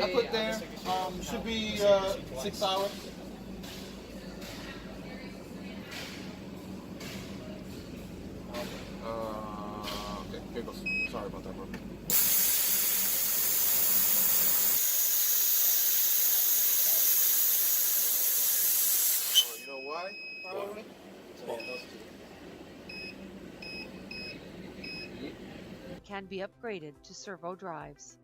I put there. Should be 6 hours. Okay, here goes. Sorry about that, bro. Oh, you know why? Probably. Can be upgraded to servo drives.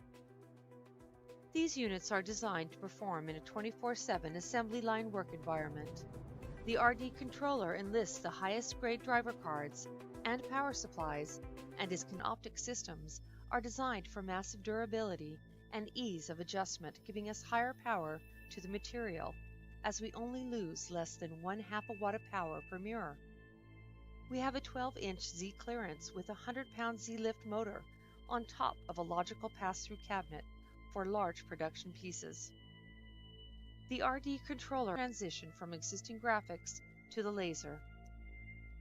These units are designed to perform in a 24/7 assembly line work environment. The RD controller enlists the highest grade driver cards and power supplies, and its Canoptic systems are designed for massive durability and ease of adjustment, giving us higher power to the material, as we only lose less than 1/2 a watt of power per mirror. We have a 12-inch Z clearance with a 100-pound Z-lift motor on top of a logical pass-through cabinet for large production pieces. The RD controller transition from existing graphics to the laser.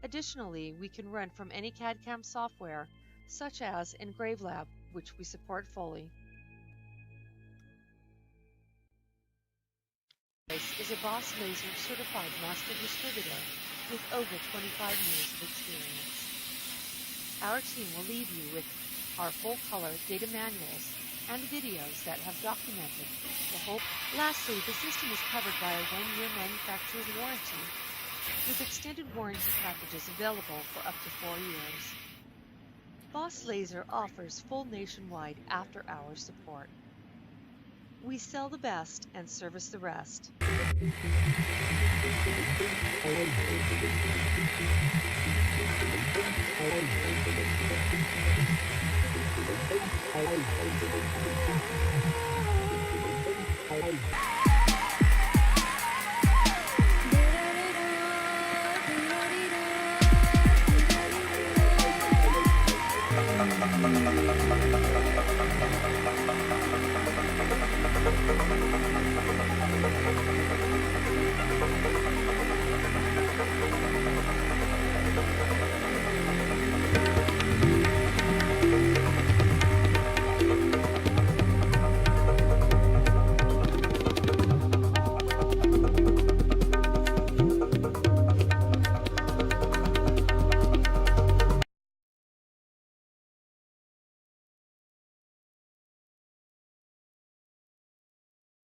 Additionally, we can run from any CAD/CAM software, such as Engravers, which we support fully. This is a Boss Laser certified master distributor with over 25 years of experience. Our team will leave you with our full-color data manuals and videos that have documented the whole. Lastly, the system is covered by a 1-year manufacturer's warranty, with extended warranty packages available for up to 4 years. Boss Laser offers full nationwide after-hours support. We sell the best and service the rest.